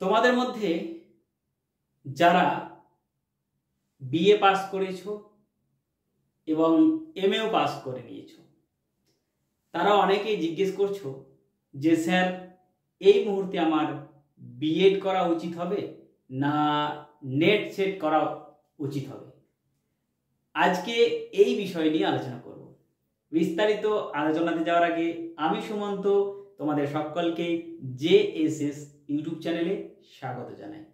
তোমাদের মধ্যে যারা বিএ পাস করেছো এবং এমএও পাস করে নিয়েছো, তারা অনেকেই জিজ্ঞেস করছো যে স্যার এই মুহূর্তে আমার বিএড করা উচিত হবে না নেট সেট করা উচিত হবে। আজকে এই বিষয় নিয়ে আলোচনা করব। বিস্তারিত আলোচনাতে যাওয়ার আগে আমি সুমন্ত তোমাদের সকলকে জেএসএস ইউটিউব চ্যানেলে স্বাগত জানাই।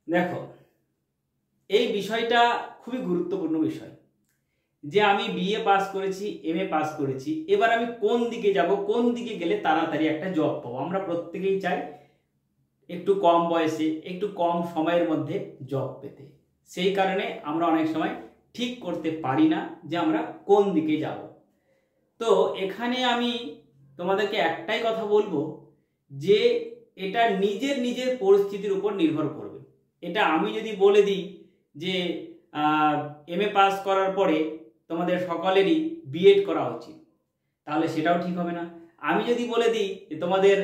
দেখো, এই বিষয়টা খুবই গুরুত্বপূর্ণ বিষয় যে আমি বিএ পাস করেছি, এমএ পাস করেছি, এবার আমি কোন দিকে যাব, কোন দিকে গেলে তাড়াতাড়ি একটা জব পাবো। আমরা প্রত্যেকেই চাই একটু কম বয়সে, একটু কম সময়ের মধ্যে জব পেতে। সেই কারণে আমরা অনেক সময় ঠিক করতে পারি না যে আমরা কোন দিকে যাব। তো এখানে আমি তোমাদেরকে একটাই কথা বলবো যে এটা নিজের নিজের পরিস্থিতির উপর নির্ভর করবে। এটা আমি যদি বলে দিই যে এমএ পাস করার পরে তোমাদের সকলেরই বিএড করা উচিত, তাহলে সেটাও ঠিক হবে না। আমি যদি বলে দিই যে তোমাদের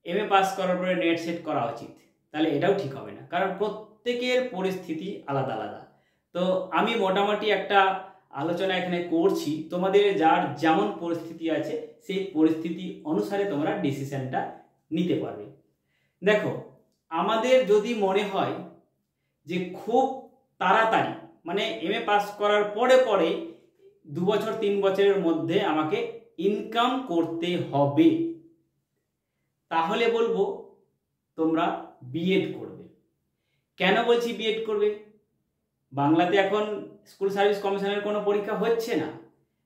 এমএ পাস করার পরে নেট সেট করা উচিত, তাহলে এটাও ঠিক হবে না, কারণ প্রত্যেকের পরিস্থিতি আলাদা আলাদা। তো আমি মোটামুটি একটা আলোচনা এখানে করছি, তোমাদের যার যেমন পরিস্থিতি আছে সেই পরিস্থিতি অনুসারে তোমরা ডিসিশনটা নিতে পারবে। দেখো, আমাদের যদি মনে হয় যে খুব তাড়াতাড়ি মানে এমএ পাস করার পরে পরে 2 বছর 3 বছরের মধ্যে আমাকে ইনকাম করতে হবে, তাহলে বলবো তোমরা বিএড করবে। কেন বলছি বিএড করবে? বাংলাতে এখন স্কুল সার্ভিস কমিশনের কোনো পরীক্ষা হচ্ছে না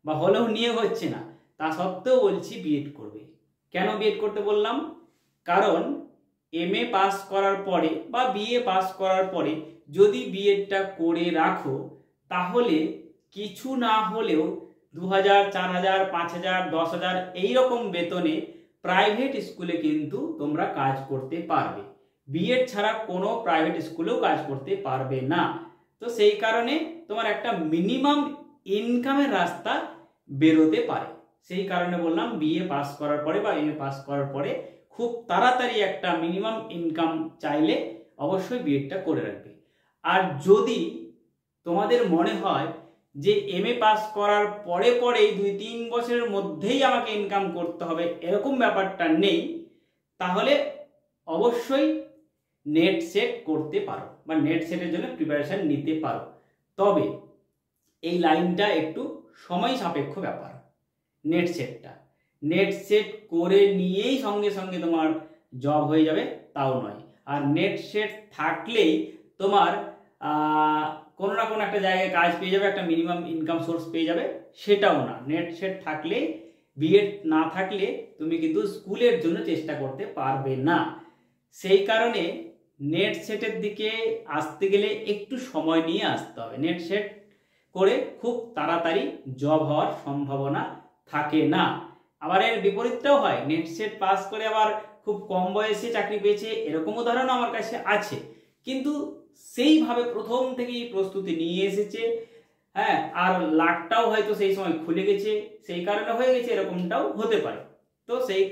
বা হলেও নিয়োগ হচ্ছে না, তা সত্ত্বেও বলছি বিএড করবে। কেন বিএড করতে বললাম? কারণ এমএ পাস করার পরে বা বিএ পাস করার পরে যদি বিএডটা করে রাখো, তাহলে কিছু না হলেও 2000, 4000, 5000, 10,000 এইরকম বেতনে প্রাইভেট স্কুলে কিন্তু তোমরা কাজ করতে পারবে। বিএড ছাড়া কোনো প্রাইভেট স্কুলেও কাজ করতে পারবে না। তো সেই কারণে তোমার একটা মিনিমাম ইনকামের রাস্তা বেরোতে পারে। সেই কারণে বললাম বিএ পাস করার পরে বা এমএ পাস করার পরে খুব তাড়াতাড়ি একটা মিনিমাম ইনকাম চাইলে অবশ্যই বিএডটা করে রাখবে। আর যদি তোমাদের মনে হয় যে এমএ পাস করার পরে পরেই 2-3 বছরের মধ্যেই আমাকে ইনকাম করতে হবে, এরকম ব্যাপারটা নেই, তাহলে অবশ্যই নেট সেট করতে পারো বা নেট সেটের জন্য প্রিপারেশন নিতে পারো। তবে এই লাইনটা একটু সময় সাপেক্ষ ব্যাপার। নেট সেট করে নিয়েই সঙ্গে সঙ্গে তোমার জব হয়ে যাবে তাও নয়। আর নেট সেট থাকলেই তোমার কোনো না কোনো একটা জায়গায় কাজ পেয়ে যাবে, একটা মিনিমাম ইনকাম সোর্স পেয়ে যাবে, সেটাও না। নেট সেট থাকলে, বিএড না থাকলে তুমি কিন্তু স্কুলের জন্য চেষ্টা করতে পারবে না। সেই কারণে নেট সেটের দিকে আসতে গেলে একটু সময় নিয়ে আসতে হবে। নেট সেট করে খুব তাড়াতাড়ি জব হওয়ার সম্ভাবনা থাকে না। আবার এর বিপরীতটাও হয়, নেট সেট পাস করে আবার খুব কম বয়সে চাকরি পেয়েছে, এরকম উদাহরণ আমার কাছে আছে। কিন্তু সেইভাবে প্রথম থেকেই প্রস্তুতি নিয়ে এসেছে, হ্যাঁ, আর লাখটাও হয়তো সেই সময় খুলে গেছে, সেই কারণে হয়ে গেছে, এরকমটাও হতে পারে। তো সেই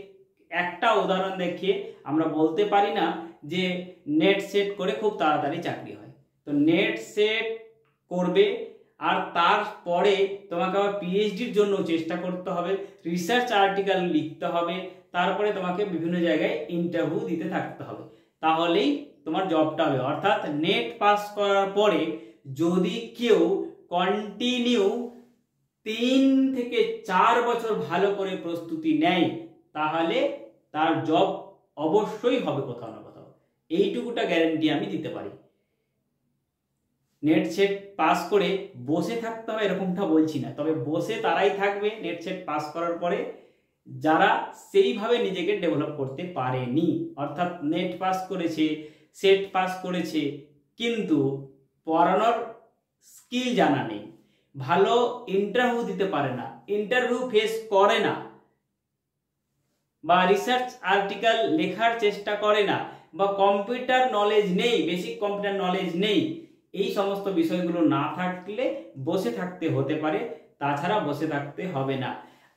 একটা উদাহরণ দেখিয়ে আমরা বলতে পারি না যে নেট সেট করে খুব তাড়াতাড়ি চাকরি হয়। তো নেট সেট করবে, আর তারপরে তোমাকে আবার পিএইচডির জন্য চেষ্টা করতে হবে, রিসার্চ আর্টিকেল লিখতে হবে, তারপরে তোমাকে বিভিন্ন জায়গায় ইন্টারভিউ দিতে থাকতে হবে, তাহলেই তোমার জবটা হবে। অর্থাৎ নেট পাস করার পরে যদি কেউ কন্টিনিউ 3 থেকে 4 বছর ভালো করে প্রস্তুতি নেয়, তাহলে তার জব অবশ্যই হবে কোথাও না কোথাও। এইটুকুটা গ্যারান্টি আমি দিতে পারি। নেট সেট পাস করে বসে থাকতে হবে এরকমটা বলছি না, তবে বসে তারাই থাকবে নেট সেট পাস করার পরে যারা সেইভাবে নিজেকে ডেভেলপ করতে পারেনি। অর্থাৎ নেট পাস করেছে, সেট পাস করেছে, কিন্তু পড়ানোর স্কিল জানা নেই, ভালো ইন্টারভিউ দিতে পারে না, ইন্টারভিউ ফেস করে না, বা রিসার্চ আর্টিকেল লেখার চেষ্টা করে না, বা কম্পিউটার নলেজ নেই, বেসিক কম্পিউটার নলেজ নেই, এই সমস্ত বিষয়গুলো না থাকলে বসে থাকতে হতে পারে, তাছাড়া বসে থাকতে হবে না।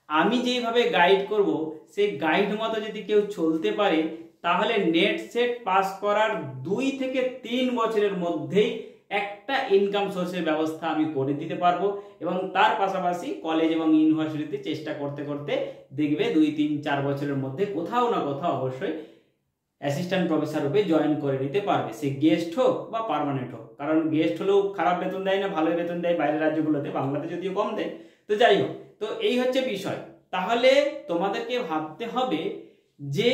আমি যেভাবে গাইড করব সেই গাইড মতো যদি কেউ চলতে পারে, তাহলে নেট সেট পাস করার 2 থেকে 3 বছরের মধ্যেই একটা ইনকাম সোর্সের ব্যবস্থা আমি করে দিতে পারবো। এবং তার পাশাপাশি কলেজ এবং ইউনিভার্সিটিতে চেষ্টা করতে করতে দেখবে 2-3-4 বছরের মধ্যে কোথাও না কোথাও অবশ্যই অ্যাসিস্ট্যান্ট প্রফেসর রূপে জয়েন করে নিতে পারবে, সে গেস্ট হোক বা পার্মানেন্ট হোক। কারণ গেস্ট হলেও খারাপ বেতন দেয় না, ভালো বেতন দেয় বাইরের রাজ্যগুলোতে, বাংলাতে যদিও কম দেয়। তো যাই হোক, তো এই হচ্ছে বিষয়। তাহলে তোমাদেরকে ভাবতে হবে যে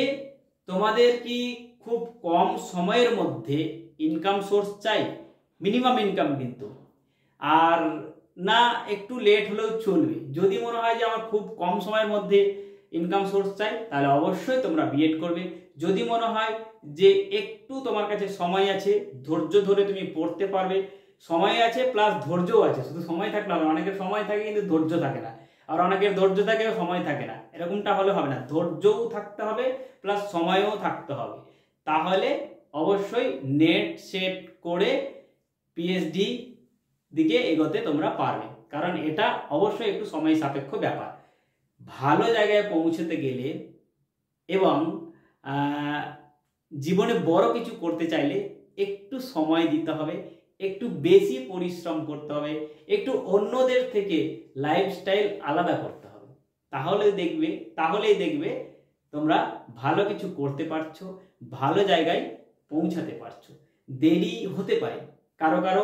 তোমাদের কি খুব কম সময়ের মধ্যে ইনকাম সোর্স চাই, মিনিমাম ইনকাম কিন্তু, আর না একটু লেট হলেও চলবে। যদি মনে হয় যে আমার খুব কম সময়ের মধ্যে ইনকাম সোর্স চাই, তাহলে অবশ্যই তোমরা বিএড করবে। যদি মনে হয় যে একটু তোমার কাছে সময় আছে, ধৈর্য ধরে তুমি পড়তে পারবে, সময় আছে প্লাস ধৈর্যও আছে, শুধু সময় থাকলে হবে, অনেকের সময় থাকে কিন্তু ধৈর্য থাকে না, আর অনেকের ধৈর্য থাকে সময় থাকে না, এরকমটা হলে হবে না, ধৈর্যও থাকতে হবে প্লাস সময়ও থাকতে হবে। তাহলে অবশ্যই নেট সেট করে পিএইচডি দিকে এগোতে তোমরা পারবে, কারণ এটা অবশ্যই একটু সময় সাপেক্ষ ব্যাপার। ভালো জায়গায় পৌঁছতে গেলে এবং জীবনে বড় কিছু করতে চাইলে একটু সময় দিতে হবে, একটু বেশি পরিশ্রম করতে হবে, একটু অন্যদের থেকে লাইফস্টাইল আলাদা করতে হবে। তাহলেই দেখবে তোমরা ভালো কিছু করতে পারছো, ভালো জায়গায় পৌঁছাতে পারছো। দেরি হতে পারে, কারো কারো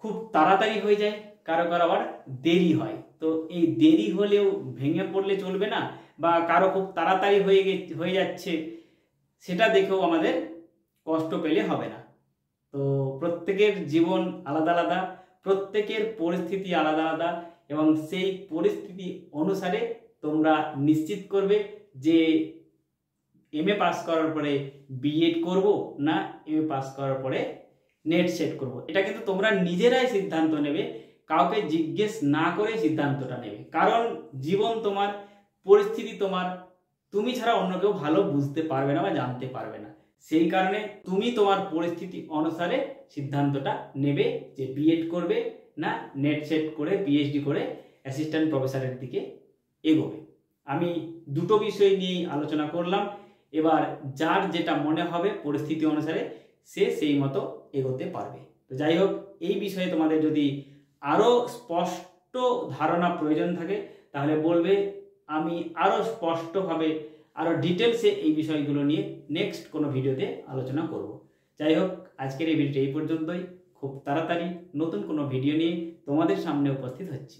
খুব তাড়াতাড়ি হয়ে যায়, কারো কারো আবার দেরি হয়। তো এই দেরি হলেও ভেঙে পড়লে চলবে না, বা কারো খুব তাড়াতাড়ি হয়ে যাচ্ছে সেটা দেখেও আমাদের কষ্ট পেলে হবে না। তো প্রত্যেকের জীবন আলাদা আলাদা, প্রত্যেকের পরিস্থিতি আলাদা আলাদা, এবং সেই পরিস্থিতি অনুসারে তোমরা নিশ্চিত করবে যে এমএ পাস করার পরে বিএড করব না এমএ পাস করার পরে নেট সেট করব। এটা কিন্তু তোমরা নিজেরাই সিদ্ধান্ত নেবে, কাউকে জিজ্ঞেস না করে সিদ্ধান্তটা নেবে। কারণ জীবন তোমার, পরিস্থিতি তোমার, তুমি ছাড়া অন্য কেউ ভালো বুঝতে পারবে না বা জানতে পারবে না। সেই কারণে তুমি তোমার পরিস্থিতি অনুসারে সিদ্ধান্তটা নেবে যে বিএড করবে না নেট সেট করে পিএইচডি করে অ্যাসিস্ট্যান্ট প্রফেসরের দিকে এগোবে। আমি দুটো বিষয় নিয়ে আলোচনা করলাম। এবার যার যেটা মনে হবে পরিস্থিতি অনুসারে সে সেই মতো এগোতে পারবে। তো যাই হোক, এই বিষয়ে তোমাদের যদি আরও স্পষ্ট ধারণা প্রয়োজন থাকে তাহলে বলবে, আমি আরও স্পষ্টভাবে আরও ডিটেলসে এই বিষয়গুলো নিয়ে নেক্সট কোনো ভিডিওতে আলোচনা করব। যাই হোক, আজকের এই ভিডিওটা এই পর্যন্তই। খুব তাড়াতাড়ি নতুন কোনো ভিডিও নিয়ে তোমাদের সামনে উপস্থিত হচ্ছি।